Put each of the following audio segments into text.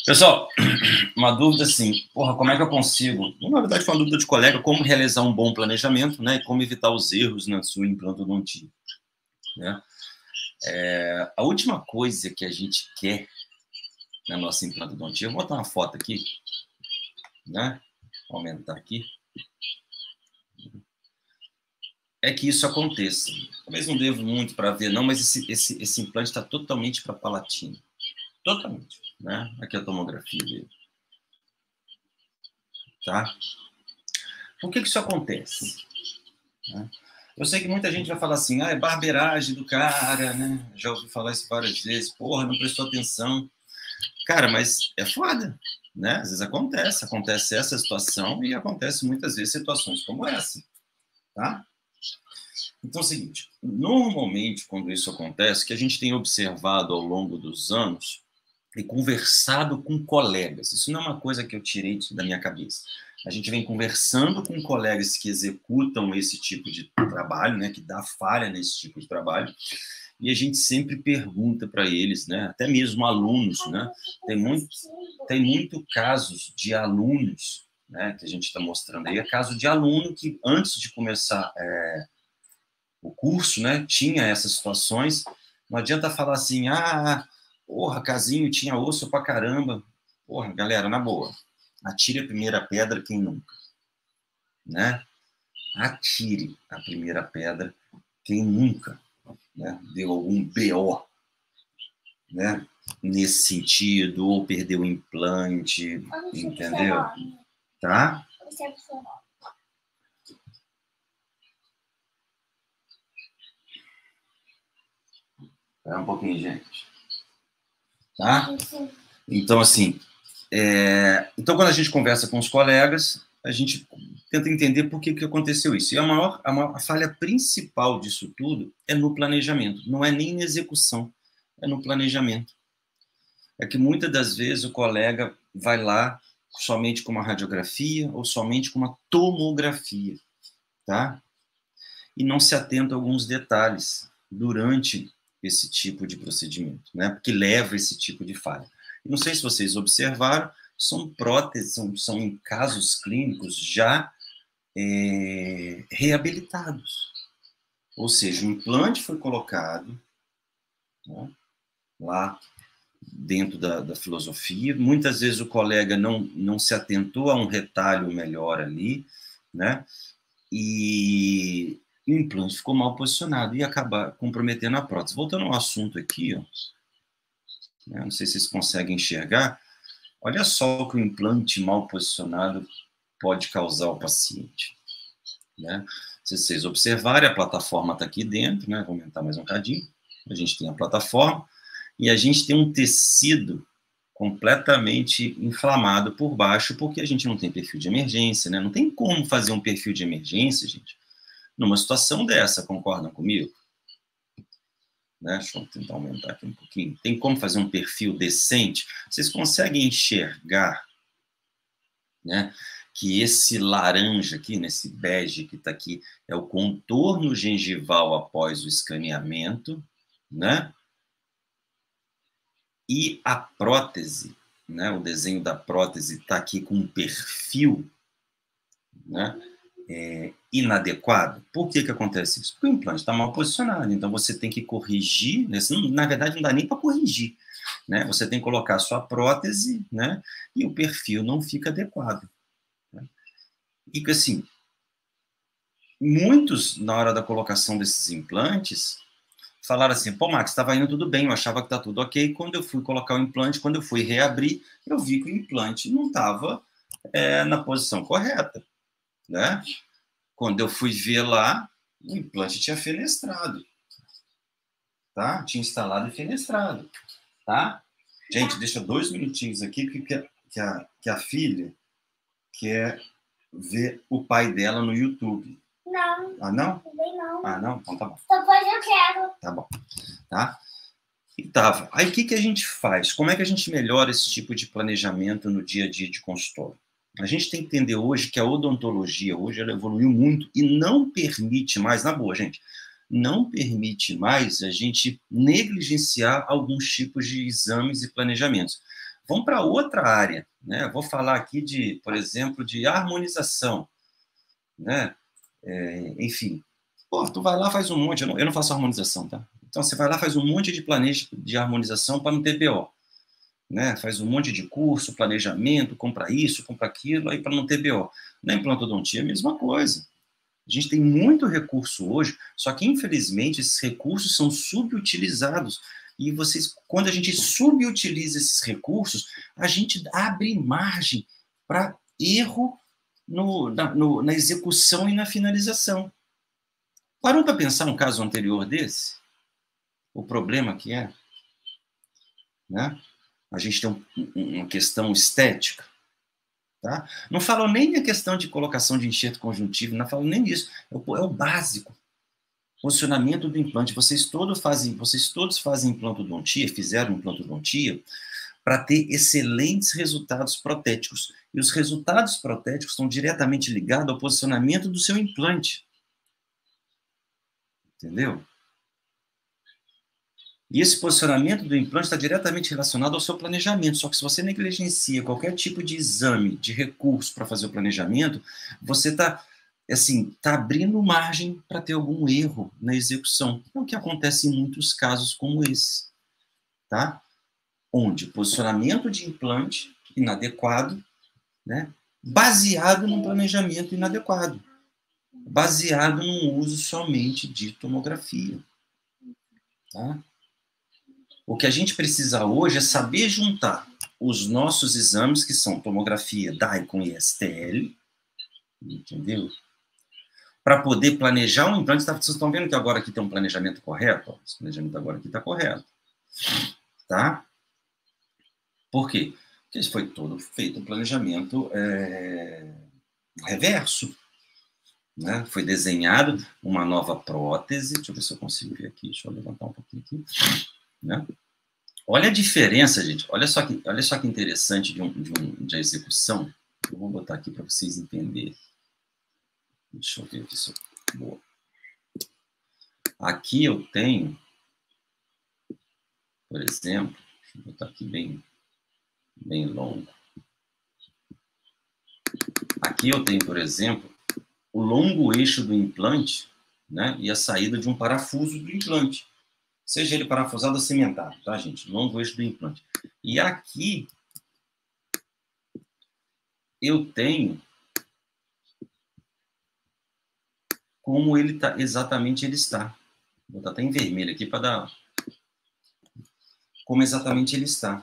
Pessoal, uma dúvida assim, porra, como é que eu consigo? Na verdade, foi uma dúvida de colega, como realizar um bom planejamento, né? E como evitar os erros na sua implantodontia, né? A última coisa que a gente quer na nossa implantodontia, vou botar uma foto aqui, né? Vou aumentar aqui. É que isso aconteça. Talvez não devo muito para ver, não, mas esse implante está totalmente para palatina. Totalmente, né? Aqui é a tomografia dele. Tá? Por que isso acontece? Né? Eu sei que muita gente vai falar assim, é barbeiragem do cara, né? Já ouvi falar isso várias vezes, porra, não prestou atenção. Cara, mas é foda, né? Às vezes acontece essa situação e acontece muitas vezes situações como essa, tá? Então é o seguinte, normalmente quando isso acontece, que a gente tem observado ao longo dos anos e conversado com colegas, isso não é uma coisa que eu tirei da minha cabeça. A gente vem conversando com colegas que executam esse tipo de trabalho, né, que dá falha nesse tipo de trabalho, e a gente sempre pergunta para eles, né, até mesmo alunos, né, tem muito casos de alunos, né, que a gente está mostrando aí, é caso de aluno que antes de começar o curso, né, tinha essas situações, não adianta falar assim, porra, casinho tinha osso pra caramba, porra, galera, na boa, atire a primeira pedra quem nunca, né, atire a primeira pedra quem nunca, né, deu algum BO, né, nesse sentido, ou perdeu o implante, entendeu? Tá? Espera um pouquinho, gente. Tá? Então, assim, então quando a gente conversa com os colegas, a gente tenta entender por que aconteceu isso. E a falha principal disso tudo é no planejamento, não é nem na execução, é no planejamento. É que muitas das vezes o colega vai lá somente com uma radiografia ou somente com uma tomografia, tá? E não se atenta a alguns detalhes durante esse tipo de procedimento, né? Porque leva esse tipo de falha. Não sei se vocês observaram, são próteses, são em casos clínicos já reabilitados. Ou seja, o implante foi colocado, né, lá dentro da filosofia. Muitas vezes o colega não se atentou a um retalho melhor ali, né? E o implante ficou mal posicionado e acaba comprometendo a prótese. Voltando ao assunto aqui, ó, né, não sei se vocês conseguem enxergar, olha só o que o implante mal posicionado pode causar ao paciente, né? Se vocês observarem, a plataforma está aqui dentro, né? Vou aumentar mais um cadinho. A gente tem a plataforma e a gente tem um tecido completamente inflamado por baixo, porque a gente não tem perfil de emergência, né? Não tem como fazer um perfil de emergência, gente, numa situação dessa, concordam comigo? Né? Deixa eu tentar aumentar aqui um pouquinho. Tem como fazer um perfil decente? Vocês conseguem enxergar, né, que esse laranja aqui, nesse bege que está aqui, é o contorno gengival após o escaneamento, né? E a prótese, né, o desenho da prótese está aqui com um perfil, né, inadequado. Por que acontece isso? Porque o implante está mal posicionado, então você tem que corrigir, né? Na verdade não dá nem para corrigir, né? Você tem que colocar a sua prótese, né, e o perfil não fica adequado, né? E assim, muitos, na hora da colocação desses implantes, falaram assim, pô, Max, estava indo tudo bem, eu achava que tá tudo ok, quando eu fui colocar o implante, quando eu fui reabrir, eu vi que o implante não estava na posição correta, né? Quando eu fui ver lá, o implante tinha fenestrado, tá? Tinha instalado e fenestrado, tá? Gente, deixa 2 minutinhos aqui, que a filha quer ver o pai dela no YouTube. Não. Ah, não? Também não. Ah, não? Então tá bom. Depois eu quero. Tá bom, tá? E tava. Aí o que a gente faz? Como é que a gente melhora esse tipo de planejamento no dia a dia de consultório? A gente tem que entender hoje que a odontologia hoje ela evoluiu muito e não permite mais, na boa, gente, não permite mais a gente negligenciar alguns tipos de exames e planejamentos. Vamos para outra área, né? Vou falar aqui de, por exemplo, de harmonização, né? Enfim, pô, tu vai lá, faz um monte, eu não faço harmonização, tá? Então, você vai lá, faz um monte de planejo de harmonização para não ter BO, né? Faz um monte de curso, planejamento, compra isso, compra aquilo, aí para não ter BO. Na implantodontia, a mesma coisa. A gente tem muito recurso hoje, só que, infelizmente, esses recursos são subutilizados. E quando a gente subutiliza esses recursos, a gente abre margem para erro na execução e na finalização. Parou para pensar um caso anterior desse? O problema que é, né? A gente tem uma questão estética, tá? Não falo nem a questão de colocação de enxerto conjuntivo, não falo nem disso. É o básico. Posicionamento do implante. Vocês todos fazem implantodontia, fizeram implantodontia, para ter excelentes resultados protéticos. E os resultados protéticos estão diretamente ligados ao posicionamento do seu implante. Entendeu? E esse posicionamento do implante está diretamente relacionado ao seu planejamento. Só que se você negligencia qualquer tipo de exame, de recurso para fazer o planejamento, você está abrindo margem para ter algum erro na execução. É o que acontece em muitos casos como esse. Tá? Onde o posicionamento de implante inadequado, né, baseado num planejamento inadequado, baseado num uso somente de tomografia. Tá? O que a gente precisa hoje é saber juntar os nossos exames, que são tomografia, DICOM e STL, entendeu? Para poder planejar um implante. Vocês estão vendo que agora aqui tem um planejamento correto? Esse planejamento agora aqui está correto. Tá? Por quê? Porque foi todo feito um planejamento reverso. Né? Foi desenhado uma nova prótese. Deixa eu ver se eu consigo ver aqui. Deixa eu levantar um pouquinho aqui. Né? Olha a diferença, gente. Olha só que interessante de execução. Eu vou botar aqui para vocês entenderem. Deixa eu ver aqui se eu... Boa. Aqui eu tenho, por exemplo, deixa eu botar aqui bem longo. Aqui eu tenho, por exemplo, o longo eixo do implante, né, e a saída de um parafuso do implante. Seja ele parafusado ou cimentado, tá, gente? Longo eixo do implante. E aqui eu tenho como ele tá, exatamente ele está. Vou botar até em vermelho aqui para dar como exatamente ele está.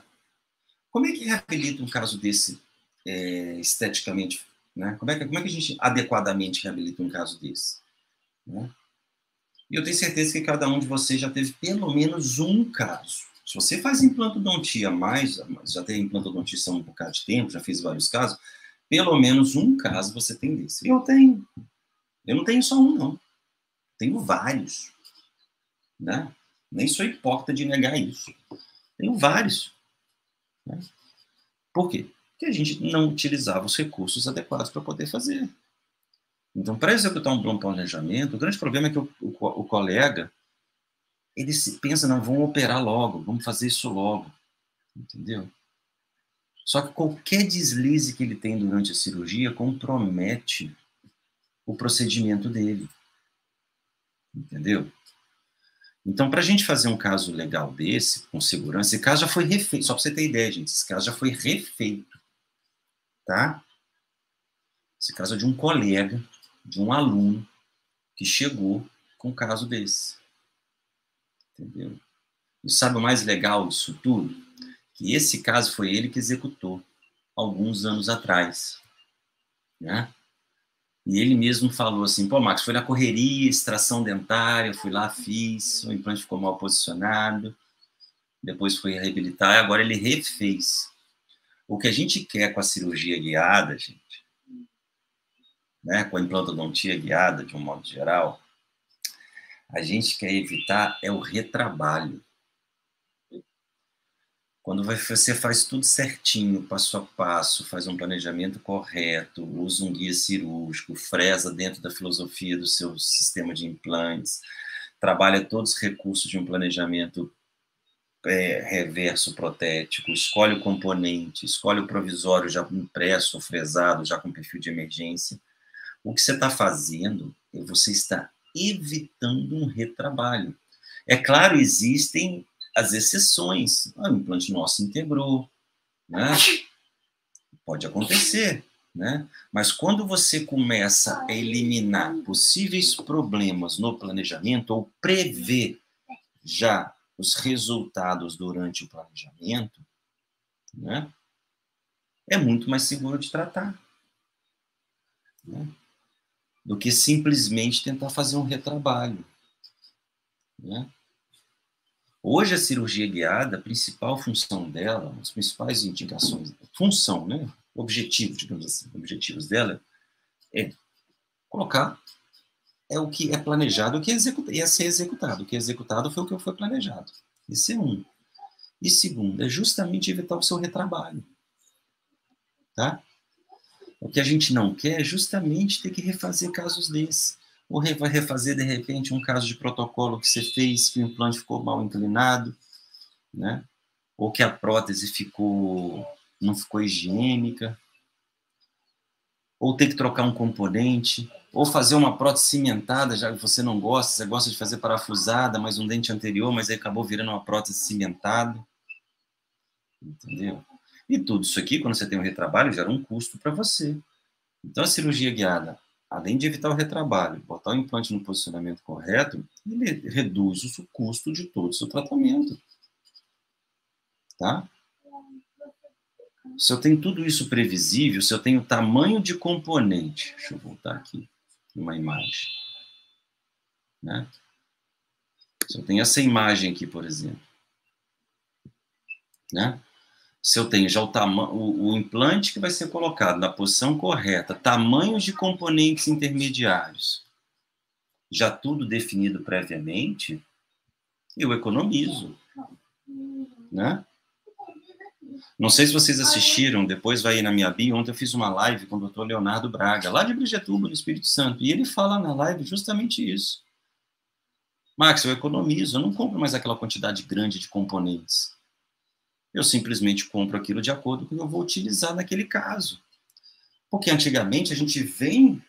Como é que reabilita um caso desse esteticamente? Né? Como é que a gente adequadamente reabilita um caso desse? Né? E eu tenho certeza que cada um de vocês já teve pelo menos um caso. Se você faz implantodontia já tem implantodontia há um bocado de tempo, já fez vários casos, pelo menos um caso você tem desse. Eu tenho. Eu não tenho só um, não. Tenho vários. Né? Nem sou hipócrita de negar isso. Tenho vários. Né? Por quê? Porque a gente não utilizava os recursos adequados para poder fazer. Então, para executar um bom planejamento, o grande problema é que o colega, ele pensa, não, vamos operar logo, vamos fazer isso logo. Entendeu? Só que qualquer deslize que ele tem durante a cirurgia compromete o procedimento dele. Entendeu? Então, para a gente fazer um caso legal desse, com segurança, esse caso já foi refeito. Só para você ter ideia, gente, esse caso já foi refeito. Tá? Esse caso é de um colega, de um aluno, que chegou com um caso desse. Entendeu? E sabe o mais legal disso tudo? Que esse caso foi ele que executou, alguns anos atrás. Né? E ele mesmo falou assim, pô, Max, foi na correria, extração dentária, eu fui lá, fiz, o implante ficou mal posicionado, depois foi reabilitar, e agora ele refez. O que a gente quer com a cirurgia guiada, gente, né, com a implantodontia guiada, de um modo geral, a gente quer evitar o retrabalho. Quando você faz tudo certinho, passo a passo, faz um planejamento correto, usa um guia cirúrgico, fresa dentro da filosofia do seu sistema de implantes, trabalha todos os recursos de um planejamento reverso protético, escolhe o componente, escolhe o provisório já impresso, fresado, já com perfil de emergência. O que você está fazendo é você está evitando um retrabalho. É claro, existem as exceções. O implante nosso integrou, né? Pode acontecer, né? Mas quando você começa a eliminar possíveis problemas no planejamento ou prever já os resultados durante o planejamento, né? É muito mais seguro de tratar, né? Do que simplesmente tentar fazer um retrabalho, né? Hoje, a cirurgia guiada, a principal função dela, as principais indicações, função, né? Objetivo, digamos assim, objetivos dela é colocar o que é planejado, o que é executado, e é ser executado. O que é executado foi o que foi planejado. Esse é um. E segundo, é justamente evitar o seu retrabalho, tá? O que a gente não quer é justamente ter que refazer casos desses. Ou vai refazer, de repente, um caso de protocolo que você fez, que o implante ficou mal inclinado, né? Ou que a prótese não ficou higiênica, ou ter que trocar um componente, ou fazer uma prótese cimentada, já que você não gosta, você gosta de fazer parafusada, mas um dente anterior, mas aí acabou virando uma prótese cimentada, entendeu? E tudo isso aqui, quando você tem um retrabalho, gera um custo para você. Então, a cirurgia guiada, além de evitar o retrabalho, botar o implante no posicionamento correto, ele reduz o custo de todo o seu tratamento, tá? Se eu tenho tudo isso previsível, se eu tenho tamanho de componente, deixa eu voltar aqui uma imagem, né? Se eu tenho essa imagem aqui, por exemplo, né? Se eu tenho já o implante que vai ser colocado na posição correta, tamanhos de componentes intermediários, já tudo definido previamente, eu economizo, né? Não sei se vocês assistiram, depois vai ir na minha bio, ontem eu fiz uma live com o Dr. Leonardo Braga, lá de Brigetuba, no Espírito Santo, e ele fala na live justamente isso. Max, eu economizo, eu não compro mais aquela quantidade grande de componentes. Eu simplesmente compro aquilo de acordo com o que eu vou utilizar naquele caso. Porque antigamente a gente vem...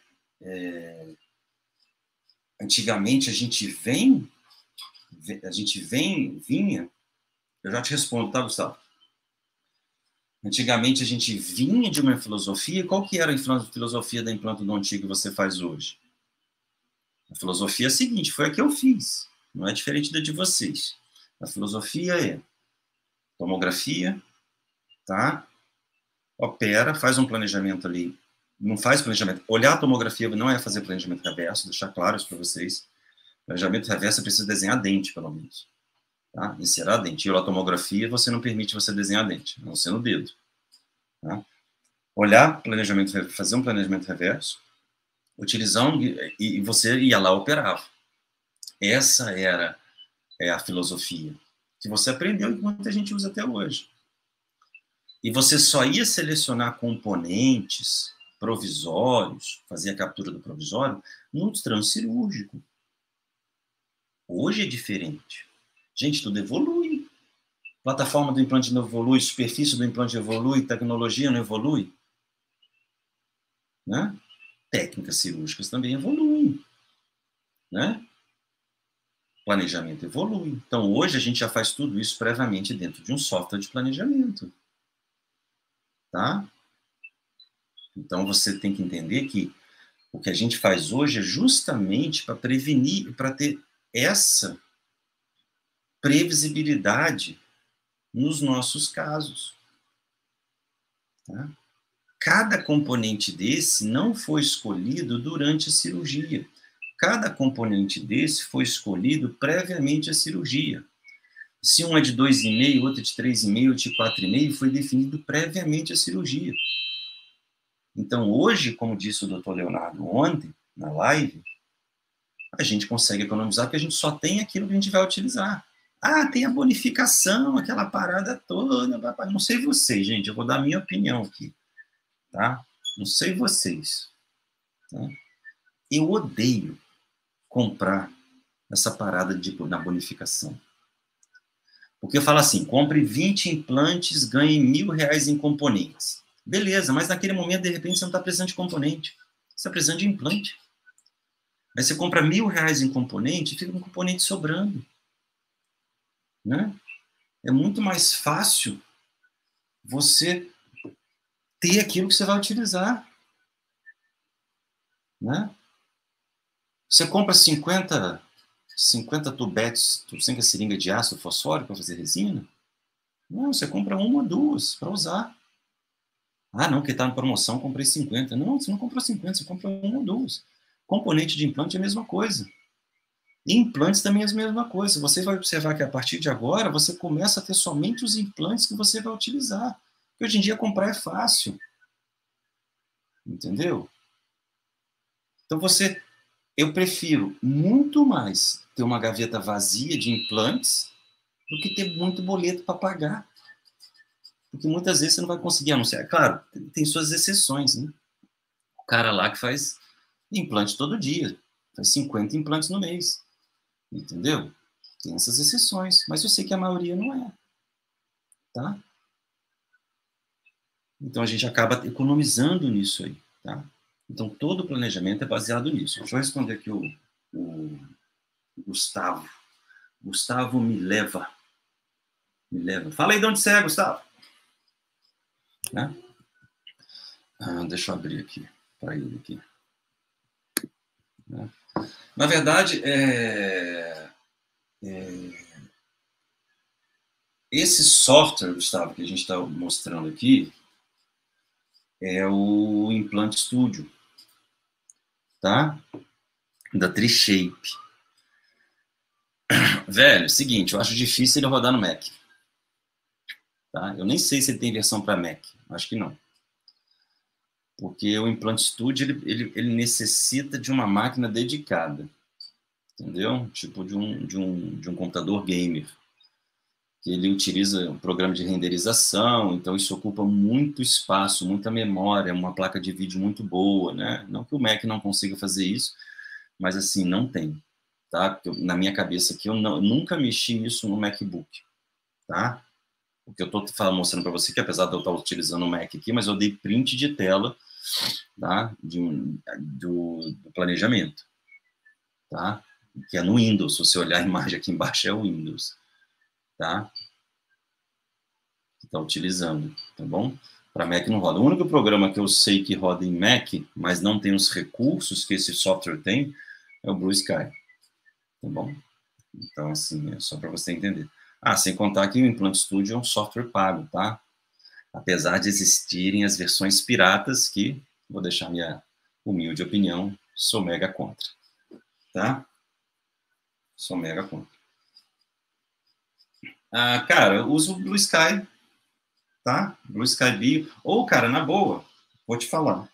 vinha... Eu já te respondo, tá, Gustavo? Antigamente a gente vinha de uma filosofia. Qual que era a filosofia da implantodontia que você faz hoje? A filosofia é a seguinte, foi a que eu fiz. Não é diferente da de vocês. A filosofia é tomografia, tá? Opera, faz um planejamento ali. Não faz planejamento. Olhar a tomografia não é fazer planejamento reverso, deixar claro isso para vocês. Planejamento reverso é preciso desenhar dente, pelo menos. Tá? Inserar dente. E a tomografia, você não permite você desenhar dente, a não ser no dedo. Tá? Olhar planejamento, fazer um planejamento reverso, utilizando, e você ia lá operava. Essa era a filosofia que você aprendeu e que muita gente usa até hoje. E você só ia selecionar componentes provisórios, fazer a captura do provisório, no transcirúrgico. Hoje é diferente. Gente, tudo evolui. Plataforma do implante não evolui, superfície do implante evolui, tecnologia não evolui. Né? Técnicas cirúrgicas também evoluem. Né? Planejamento evolui. Então, hoje a gente já faz tudo isso previamente dentro de um software de planejamento. Tá? Então, você tem que entender que o que a gente faz hoje é justamente para prevenir, para ter essa previsibilidade nos nossos casos. Tá? Cada componente desse não foi escolhido durante a cirurgia. Cada componente desse foi escolhido previamente à cirurgia. Se um é de 2,5, outro é de 3,5, outro de 4,5, foi definido previamente à cirurgia. Então, hoje, como disse o Dr. Leonardo ontem, na live, a gente consegue economizar porque a gente só tem aquilo que a gente vai utilizar. Ah, tem a bonificação, aquela parada toda. Não sei vocês, gente, eu vou dar a minha opinião aqui. Tá? Não sei vocês. Tá? Eu odeio comprar essa parada na bonificação. Porque fala assim, compre 20 implantes, ganhe R$1.000 em componentes. Beleza, mas naquele momento, de repente, você não está precisando de componente. Você está precisando de implante. Aí você compra R$1.000 em componente e fica com componente sobrando. Né? É muito mais fácil você ter aquilo que você vai utilizar. Né? Você compra 50 tubetes, 50 seringas de ácido fosfórico para fazer resina? Não, você compra uma ou duas para usar. Ah, não, que está na promoção, comprei 50. Não, você não comprou 50, você comprou uma ou duas. Componente de implante é a mesma coisa. E implantes também é a mesma coisa. Você vai observar que a partir de agora, você começa a ter somente os implantes que você vai utilizar. Porque hoje em dia comprar é fácil. Entendeu? Então eu prefiro muito mais ter uma gaveta vazia de implantes do que ter muito boleto para pagar. Porque muitas vezes você não vai conseguir anunciar. Claro, tem suas exceções, né? O cara lá que faz implante todo dia, faz 50 implantes no mês. Entendeu? Tem essas exceções, mas eu sei que a maioria não é. Tá? Então a gente acaba economizando nisso aí. Tá? Então todo o planejamento é baseado nisso. Deixa eu responder aqui o Gustavo. Gustavo me leva. Fala aí de onde você é, Gustavo. Né? Deixa eu abrir aqui para ele aqui. Né? Na verdade, esse software, Gustavo, que a gente está mostrando aqui, é o Implant Studio, tá? Da Trishape. Velho, seguinte, eu acho difícil ele rodar no Mac. Tá? Eu nem sei se ele tem versão para Mac, acho que não. Porque o Implant Studio, ele necessita de uma máquina dedicada, entendeu? Tipo de um computador gamer. Ele utiliza um programa de renderização, então isso ocupa muito espaço, muita memória, uma placa de vídeo muito boa, né? Não que o Mac não consiga fazer isso, mas assim, não tem, tá? Na minha cabeça aqui, eu nunca mexi nisso no MacBook, tá? O que eu estou mostrando para você, que apesar de eu estar utilizando o Mac aqui, mas eu dei print de tela, tá? Do planejamento, tá? Que é no Windows, se você olhar a imagem aqui embaixo, é o Windows, tá? Que está utilizando, tá bom? Para Mac não roda. O único programa que eu sei que roda em Mac, mas não tem os recursos que esse software tem, é o Blue Sky, tá bom? Então, assim, é só para você entender. Sem contar que o Implant Studio é um software pago, tá? Apesar de existirem as versões piratas, que, vou deixar minha humilde opinião, sou mega contra, tá? Sou mega contra. Cara, eu uso o Blue Sky, tá? Blue Sky Bio. Ou, cara, na boa, vou te falar.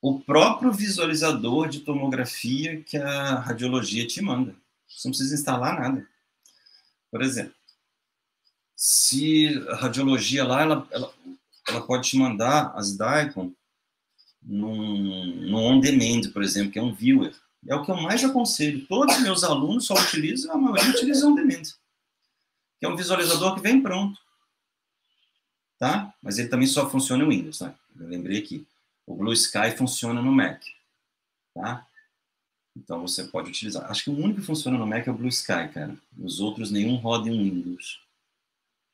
O próprio visualizador de tomografia que a radiologia te manda. Você não precisa instalar nada. Por exemplo, se a radiologia lá, ela pode te mandar as DICOM no on-demand, por exemplo, que é um viewer. É o que eu mais aconselho. Todos os meus alunos só utilizam, a maioria utiliza on-demand, que é um visualizador que vem pronto. Tá? Mas ele também só funciona no Windows, né? Eu lembrei aqui. O Blue Sky funciona no Mac, tá? Então você pode utilizar. Acho que o único que funciona no Mac é o Blue Sky, cara. Os outros nenhum roda em Windows,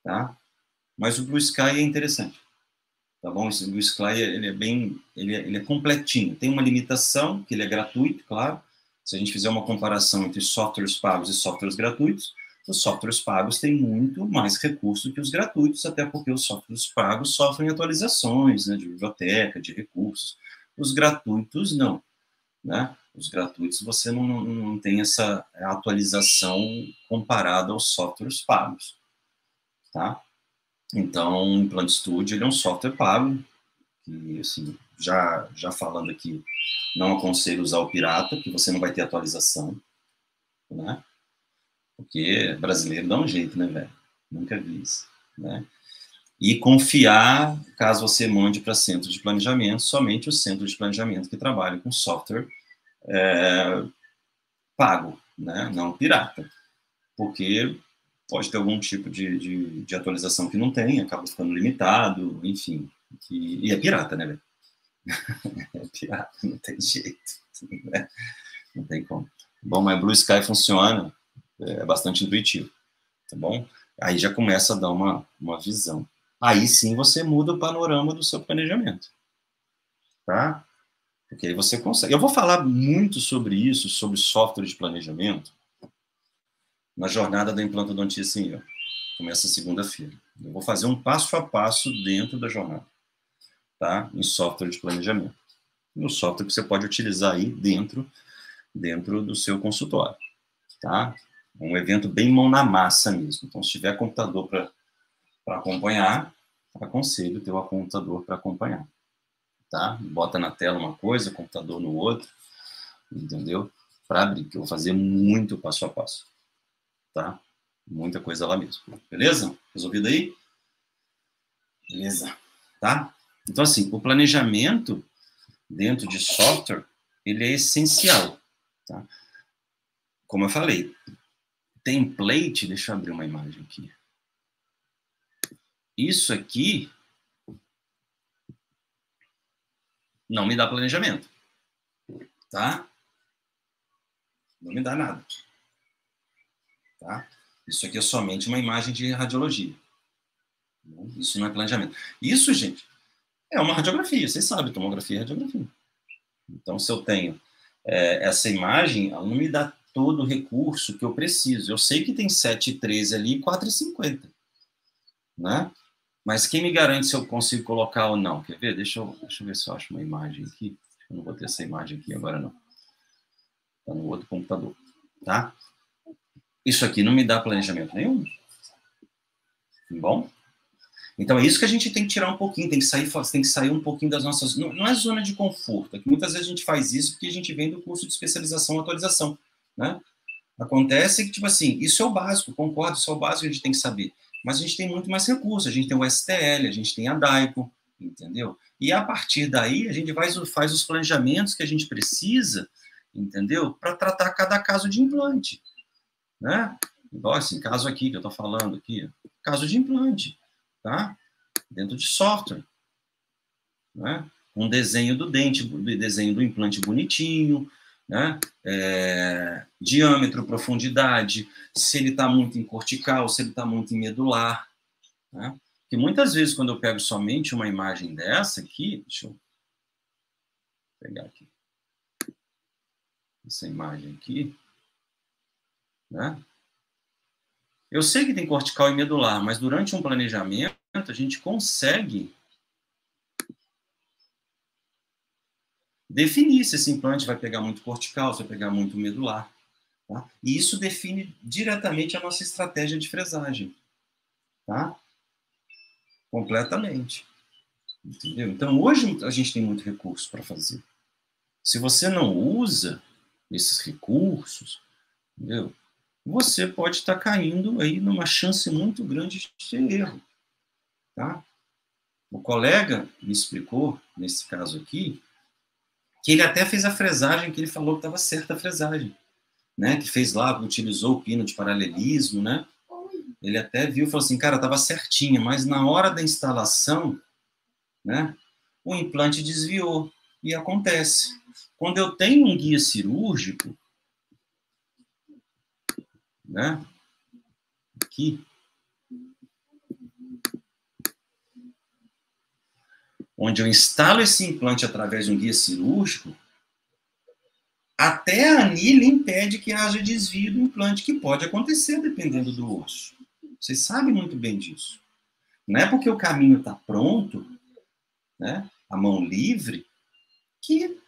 tá? Mas o Blue Sky é interessante, tá bom? Esse Blue Sky ele é completinho. Tem uma limitação que ele é gratuito, claro. Se a gente fizer uma comparação entre softwares pagos e softwares gratuitos, os softwares pagos têm muito mais recurso que os gratuitos, até porque os softwares pagos sofrem atualizações, né, de biblioteca, de recursos. Os gratuitos, não. Né? Os gratuitos, você não tem essa atualização comparada aos softwares pagos. Tá? Então, o Implant Studio ele é um software pago, que, assim, já falando aqui, não aconselho usar o pirata, porque você não vai ter atualização, né? Porque brasileiro dá um jeito, né, velho? Nunca vi isso, né? E confiar, caso você mande para centro de planejamento, somente o centro de planejamento que trabalha com software pago, né? Não pirata. Porque Pode ter algum tipo de atualização que não tem, acaba ficando limitado, enfim. E é pirata, né, velho? É pirata, não tem jeito. Né? Não tem como. Bom, mas Blue Sky funciona, é bastante intuitivo, tá bom? Aí já começa a dar uma visão. Aí sim você muda o panorama do seu planejamento, tá? Porque aí você consegue. Eu vou falar muito sobre isso, sobre software de planejamento, na jornada da implantodontia em Euro. Começa segunda-feira. Eu vou fazer um passo a passo dentro da jornada, tá? Em software de planejamento. No software que você pode utilizar aí dentro do seu consultório, tá? Um evento bem mão na massa mesmo. Então, se tiver computador para acompanhar, aconselho ter o computador para acompanhar, tá? Bota na tela uma coisa, computador no outro, entendeu? Para abrir, que eu vou fazer muito passo a passo, tá? Muita coisa lá mesmo. Beleza? Resolvido aí? Beleza. Tá? Então, assim, o planejamento dentro de software, ele é essencial, tá? Como eu falei, template, deixa eu abrir uma imagem aqui. Isso aqui não me dá planejamento, tá? Não me dá nada, tá? Isso aqui é somente uma imagem de radiologia. Isso não é planejamento. Isso, gente, é uma radiografia. Vocês sabem, tomografia é radiografia. Então, se eu tenho essa imagem, ela não me dá todo o recurso que eu preciso. Eu sei que tem 7,13 ali e 4,50, né? Mas quem me garante se eu consigo colocar ou não? Quer ver? Deixa eu ver se eu acho uma imagem aqui. Eu não vou ter essa imagem aqui agora, não. Está no outro computador, tá? Isso aqui não me dá planejamento nenhum. Bom? Então, é isso que a gente tem que tirar um pouquinho, tem que sair um pouquinho das nossas... Não é zona de conforto, é que muitas vezes a gente faz isso porque a gente vem do curso de especialização e atualização, né? Acontece que, tipo assim, isso é o básico, concordo, isso é o básico que a gente tem que saber. Mas a gente tem muito mais recursos, a gente tem o STL, a gente tem a DAICO, entendeu? E a partir daí, a gente faz os planejamentos que a gente precisa, entendeu? Para tratar cada caso de implante, né? Igual assim, caso aqui que eu estou falando aqui, caso de implante, tá? Dentro de software, né? Um desenho do dente, desenho do implante bonitinho, né? Diâmetro, profundidade, se ele está muito em cortical, se ele está muito em medular, né? Porque muitas vezes, quando eu pego somente uma imagem dessa aqui, deixa eu pegar aqui, essa imagem aqui, né? Eu sei que tem cortical e medular, mas durante um planejamento, a gente consegue definir se esse implante vai pegar muito cortical, se vai pegar muito medular. Tá? E isso define diretamente a nossa estratégia de fresagem. Tá? Completamente. Entendeu? Então, hoje a gente tem muito recurso para fazer. Se você não usa esses recursos, entendeu? Você pode estar caindo aí numa chance muito grande de ter erro. Tá? O colega me explicou, nesse caso aqui, que ele até fez a fresagem, que ele falou que estava certa a fresagem, né? Que fez lá, utilizou o pino de paralelismo, né? Ele até viu e falou assim, cara, estava certinha, mas na hora da instalação, né, o implante desviou. E acontece. Quando eu tenho um guia cirúrgico, né, aqui, onde eu instalo esse implante através de um guia cirúrgico, até a anilha impede que haja desvio do implante, que pode acontecer dependendo do osso. Vocês sabem muito bem disso. Não é porque o caminho está pronto, né, a mão livre, que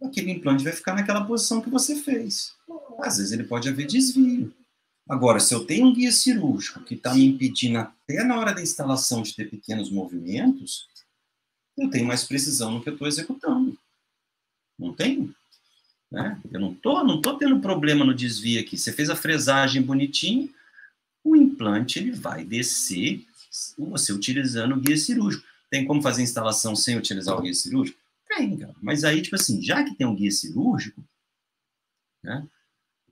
aquele implante vai ficar naquela posição que você fez. Às vezes ele pode haver desvio. Agora, se eu tenho um guia cirúrgico que está me impedindo até na hora da instalação de ter pequenos movimentos, eu tenho mais precisão no que eu estou executando. Não tenho? Né? Eu não tô tendo problema no desvio aqui. Você fez a fresagem bonitinho, o implante ele vai descer você utilizando o guia cirúrgico. Tem como fazer instalação sem utilizar o guia cirúrgico? Tem, cara. Mas aí, tipo assim, já que tem um guia cirúrgico, né,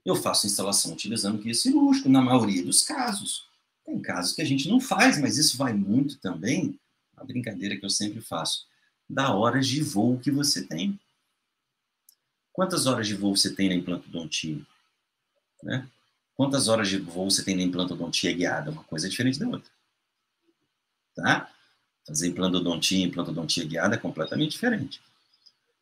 Eu faço instalação utilizando guia cirúrgico, na maioria dos casos. Tem casos que a gente não faz, mas isso vai muito também, a brincadeira que eu sempre faço, da horas de voo que você tem. Quantas horas de voo você tem na implantodontia? Né? Quantas horas de voo você tem na implantodontia guiada? Uma coisa é diferente da outra. Tá? Fazer implantodontia guiada é completamente diferente.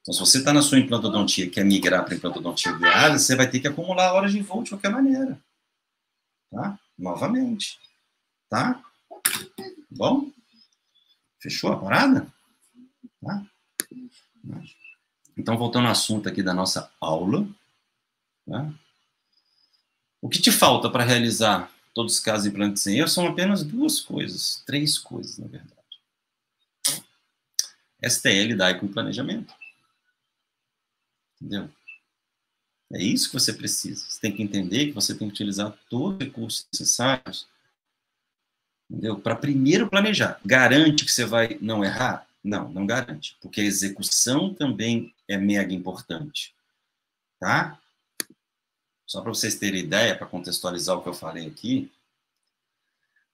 Então, se você está na sua implantodontia e quer migrar para implantodontia guiada, você vai ter que acumular horas de voo de qualquer maneira. Tá? Novamente. Tá? Bom? Fechou a parada? Tá? Então, voltando ao assunto aqui da nossa aula. Tá? O que te falta para realizar todos os casos de implante sem erro são apenas três coisas, na verdade. STL, DAI com planejamento. Entendeu? É isso que você precisa. Você tem que entender que você tem que utilizar todos os recursos necessários, entendeu? Para primeiro planejar. Garante que você vai não errar? Não, não garante. Porque a execução também é mega importante. Tá? Só para vocês terem ideia, para contextualizar o que eu falei aqui,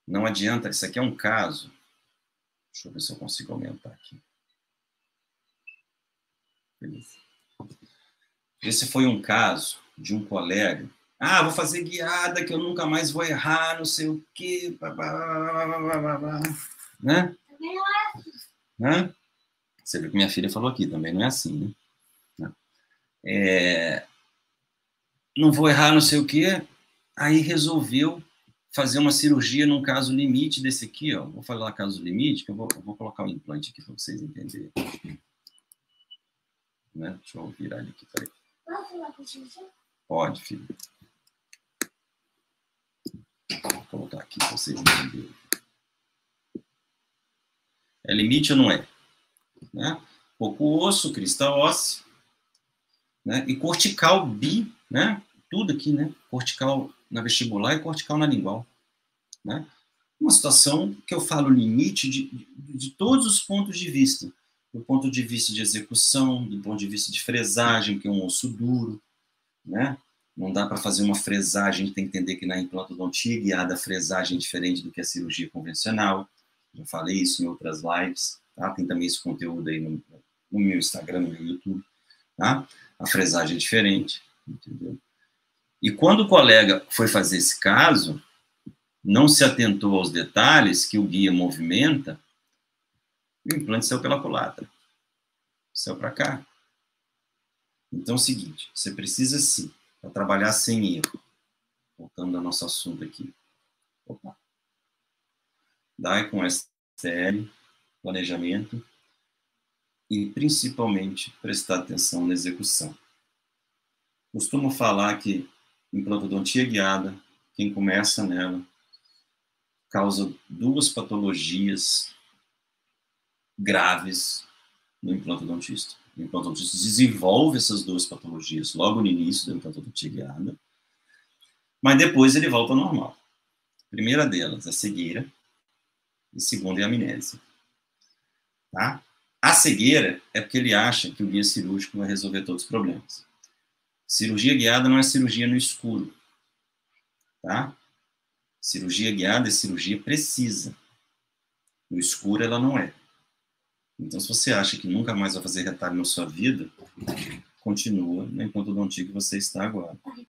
não adianta, isso aqui é um caso. Deixa eu ver se eu consigo aumentar aqui. Beleza. Esse foi um caso de um colega. Ah, vou fazer guiada que eu nunca mais vou errar, não sei o quê. Né? Né? Você viu que minha filha falou aqui, também não é assim, né? Não vou errar, não sei o quê. Aí resolveu fazer uma cirurgia num caso limite desse aqui, ó. Vou falar caso limite, que eu vou colocar o implante aqui para vocês entenderem. Né? Deixa eu virar ele aqui, peraí. Posso falar com você? Pode, filho. Vou colocar aqui para vocês entenderem. É limite ou não é? Né? Pouco osso, crista óssea, né? E cortical bi, né? Tudo aqui, né? Cortical na vestibular e cortical na lingual, né? Uma situação que eu falo limite de todos os pontos de vista. Do ponto de vista de execução, do ponto de vista de fresagem, que é um osso duro, né? Não dá para fazer uma fresagem, a gente tem que entender que na implantodontia guiada a fresagem é diferente do que a cirurgia convencional. Já falei isso em outras lives, tá? Tem também esse conteúdo aí no meu Instagram, no meu YouTube, tá? A fresagem é diferente, entendeu? E quando o colega foi fazer esse caso, não se atentou aos detalhes que o guia movimenta, e o implante saiu pela culatra. Saiu para cá. Então é o seguinte, você precisa sim, para trabalhar sem erro. Voltando ao nosso assunto aqui. Opa. DAI com STL, planejamento e, principalmente, prestar atenção na execução. Costumo falar que implantodontia guiada, quem começa nela, causa duas patologias graves no implantodontista. O implantodontista desenvolve essas duas patologias logo no início da implantodontia guiada, mas depois ele volta ao normal. A primeira delas é a cegueira e a segunda é a amnésia. Tá? A cegueira é porque ele acha que o guia cirúrgico vai resolver todos os problemas. Cirurgia guiada não é cirurgia no escuro. Tá? Cirurgia guiada é cirurgia precisa. No escuro ela não é. Então, se você acha que nunca mais vai fazer retalho na sua vida, continua na implantodontia que você está agora.